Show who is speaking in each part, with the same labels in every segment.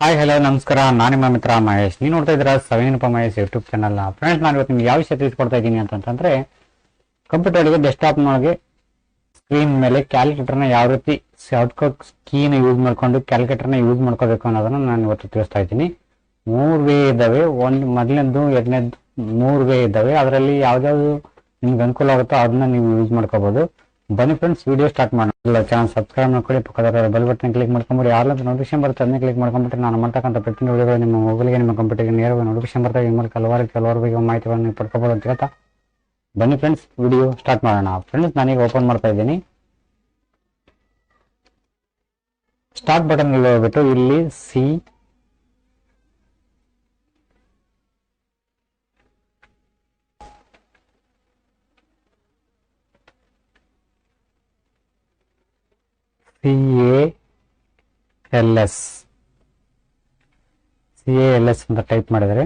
Speaker 1: Hi hello ನಮಸ್ಕಾರ, ನಾನು ನಿಮ್ಮ ಮಿತ್ರ ಮಹೇಶ್. ನೀವು ನೋಡ್ತಾ ಇದ್ದೀರಾ ಸವಿನಪ್ಪ ಮಹೇಶ್ ಯೂಟ್ಯೂಬ್ ಚಾನಲ್. ಫ್ರೆಂಡ್ಸ್, ನಾನು ಇವತ್ತು ನಿಮ್ಗೆ ಯಾವ ವಿಷಯ ತಿಳಿಸ್ಕೊಡ್ತಾ ಇದ್ದೀನಿ ಅಂತಂದ್ರೆ, ಕಂಪ್ಯೂಟರ್ಗೆ ಡೆಸ್ಕ್ಟಾಪ್ನೊಳಗೆ ಸ್ಕ್ರೀನ್ ಮೇಲೆ ಕ್ಯಾಲ್ಕುಲೇಟರ್ನ ಯಾವ ರೀತಿ ಶಾರ್ಟ್ಕಟ್ ಕೀನ ಯೂಸ್ ಮಾಡ್ಕೊಂಡು ಕ್ಯಾಲ್ಕುಲೇಟರ್ನ ಯೂಸ್ ಮಾಡ್ಕೋಬೇಕು ಅನ್ನೋದನ್ನ ನಾನು ಇವತ್ತು ತಿಳಿಸ್ತಾ ಇದ್ದೀನಿ. 3 ವೇ ಇದ್ದಾವೆ. ಮೊದಲನೇದು, ಎರಡನೇದು 3 ವೇ ಇದ್ದಾವೆ. ಅದರಲ್ಲಿ ಯಾವ್ದಾದ್ರು ನಿಮ್ಗೆ ಅನುಕೂಲ ಆಗುತ್ತೋ ಅದನ್ನ ನೀವು ಯೂಸ್ ಮಾಡ್ಕೋಬಹುದು. ಬನ್ನಿ ಫ್ರೆಂಡ್ಸ್, ವಿಡಿಯೋ ಸ್ಟಾರ್ಟ್ ಮಾಡೋಣ. ಚಾನಲ್ ಸಬ್ಸ್ಕ್ರೈಬ್ ಮಾಡ್ಕೊಳ್ಳಿ, ಪಕ್ಕದ ಬೆಲ್ ಬಟನ್ ಕ್ಲಿಕ್ ಮಾಡ್ಕೊಂಬಿಡಿ. ಯಾರೆಲ್ಲ ನೋಟಿಫಿಕೇಶನ್ ಬರುತ್ತೆ ಅದನ್ನ ಕ್ಲಿಕ್ ಮಾಡ್ಕೊಂಬಿಟ್ರೆ ನಾನು ಮಾಡ್ತಕ್ಕಂಥ ಪ್ರತಿಯೊಂದು ವಿಡಿಯೋಗಳು ನಿಮ್ಮ ಮೊಬೈಲ್ಗೆ, ನಿಮ್ಮ ಕಂಪ್ಯೂಟರ್ಗೆ ನೇರವಾಗಿ ನೋಟಿಫಿಕೇಶನ್ ಬರ್ತವೆ. ಈ ಮೂಲಕ ಕೆಲವರು ಬಗ್ಗೆ ಮಾಹಿತಿಗಳನ್ನು ಪಡ್ಕೋಬಹುದು ಅಂತ ಹೇಳ್ತಾ ಬನ್ನಿ ಫ್ರೆಂಡ್ಸ್, ವಿಡಿಯೋ ಸ್ಟಾರ್ಟ್ ಮಾಡೋಣ. ಫ್ರೆಂಡ್ಸ್, ನಾನೀಗ ಓಪನ್ ಮಾಡ್ತಾ ಇದ್ದೀನಿ. ಸ್ಟಾರ್ಟ್ ಬಟನ್ ಹೋಗ್ಬಿಟ್ಟು ಇಲ್ಲಿ CALS ಅಂತ ಟೈಪ್ ಮಾಡಿದರೆ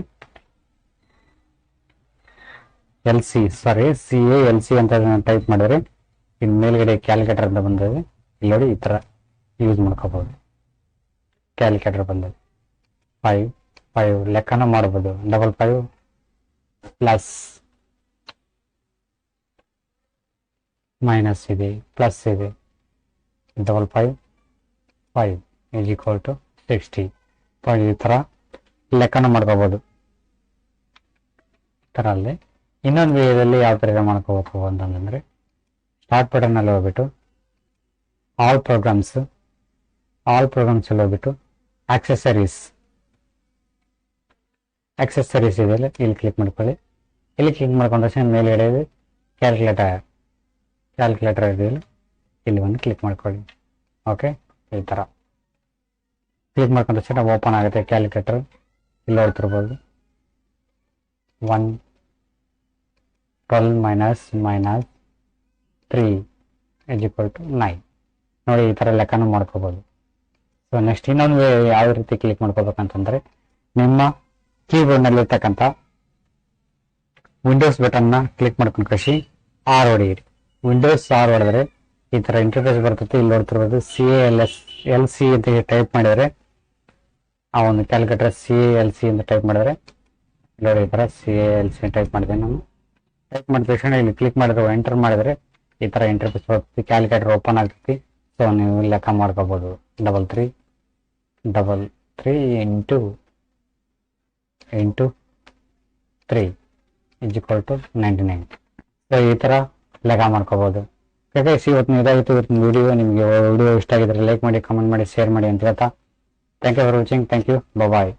Speaker 1: CALC ಅಂತ ಟೈಪ್ ಮಾಡಿದ್ರೆ ಇನ್ನು ಮೇಲ್ಗಡೆ ಕ್ಯಾಲ್ಕುಲೇಟರ್ ಅಂತ ಬಂದಿದೆ. ಇಲ್ಲಿ ನೋಡಿ, ಈ ತರ ಯೂಸ್ ಮಾಡ್ಕೋಬಹುದು. ಕ್ಯಾಲ್ಕುಲೇಟರ್ ಬಂದಿದೆ. 5 ಲೆಕ್ಕನ ಮಾಡಬಹುದು. 55 ಪ್ಲಸ್ ಮೈನಸ್ ಇದೆ, ಪ್ಲಸ್ ಇದೆ. 5 is equal to 60. ಈ ತರ ಲೆಕ್ಕನ ಮಾಡ್ಕೋಬಹುದು. ತರ ಅಲ್ಲಿ ಇನ್ನೊಂದು ವೇದಲ್ಲಿ ಯಾವ ತರ ಮಾಡ್ಕೋಬೇಕು ಅಂತಂದ್ರೆ, ಸ್ಟಾರ್ಟ್ ಬಟನ್ ಅಲ್ಲಿ ಹೋಗ್ಬಿಟ್ಟು ಆಲ್ ಪ್ರೋಗ್ರಾಮ್ಸ್ ಅಲ್ಲಿ ಹೋಗ್ಬಿಟ್ಟು ಆಕ್ಸೆಸರೀಸ್ ಇದೆ, ಇಲ್ಲಿ ಕ್ಲಿಕ್ ಮಾಡ್ಕೊಳ್ಳಿ. ಇಲ್ಲಿ ಕ್ಲಿಕ್ ಮಾಡ್ಕೊಂಡ ತಕ್ಷಣ ಮೇಲ್ಗಡೆ ಕ್ಯಾಲ್ಕುಲೇಟರ್ ಇದೆ, ಇಲ್ಲಿ ಒಂದು ಕ್ಲಿಕ್ ಮಾಡ್ಕೊಳ್ಳಿ. ಓಕೆ, ಈ ತರ ಕ್ಲಿಕ್ ಮಾಡ್ಕೊಂಡ ತಕ್ಷಣ ಓಪನ್ ಆಗುತ್ತೆ ಕ್ಯಾಲ್ಕುಲೇಟರ್. ಇಲ್ಲಿ ನೋಡ್ತಿರ್ಬೋದು 112 -3 is equal to 9. ನೋಡಿ, ಈ ತರ ಲೆಕ್ಕನೂ ಮಾಡ್ಕೋಬಹುದು. ಸೊ ನೆಕ್ಸ್ಟ್ ಇನ್ನೊಂದು ಯಾವ ರೀತಿ ಕ್ಲಿಕ್ ಮಾಡ್ಕೋಬೇಕಂತಂದ್ರೆ, ನಿಮ್ಮ ಕೀಬೋರ್ಡ್ ನಲ್ಲಿ ಇರ್ತಕ್ಕಂಥ ವಿಂಡೋಸ್ ಬಟನ್ ನ ಕ್ಲಿಕ್ ಮಾಡ್ಕೊಂಡು ಕಳಿಸಿ R ಹೊಡಿಯಿರಿ. ವಿಂಡೋಸ್ R ಹೊಡೆದ್ರೆ ಈ ತರ ಇಂಟರ್ಫೇಸ್ ಬರ್ತದೆ. ಇಲ್ಲಿ ನೋಡ್ತಿರ್ಬೋದು CALC ಅಂತ ಟೈಪ್ ಮಾಡಿದರೆ, ಆ ಒಂದು ಕ್ಯಾಲ್ಕುಲೇಟರ್ CALC ಅಂತ ಟೈಪ್ ಮಾಡಿದ್ರೆ ನೋಡಿ, ಈ ತರ CALC ಟೈಪ್ ಮಾಡಿದೆ. ನಾನು ಟೈಪ್ ಮಾಡಿದ ತಕ್ಷಣ ಇಲ್ಲಿ ಕ್ಲಿಕ್ ಮಾಡಿದ್ರೆ ಎಂಟರ್ ಮಾಡಿದ್ರೆ ಈ ತರ ಇಂಟರ್ಫೇಸ್ ಬರ್ತದೆ. ಕ್ಯಾಲ್ಕುಲೇಟರ್ ಓಪನ್ ಆಗ್ತೈತಿ. ಸೊ ನೀವು ಲೆಕ್ಕ ಮಾಡ್ಕೋಬಹುದು. 33 into 3 is equal to 99. So ಈ ತರ ಲೆಕ್ಕ ಮಾಡ್ಕೋಬಹುದು. ಇವತ್ತು ಇದಾಗಿತ್ತು ವಿಡಿಯೋ. ನಿಮಗೆ ವಿಡಿಯೋ ಇಷ್ಟ ಆಗಿದ್ರೆ ಲೈಕ್ ಮಾಡಿ, ಕಮೆಂಟ್ ಮಾಡಿ, ಶೇರ್ ಮಾಡಿ ಅಂತ ಹೇಳ್ತಾ thank you for watching. Thank you. Bye.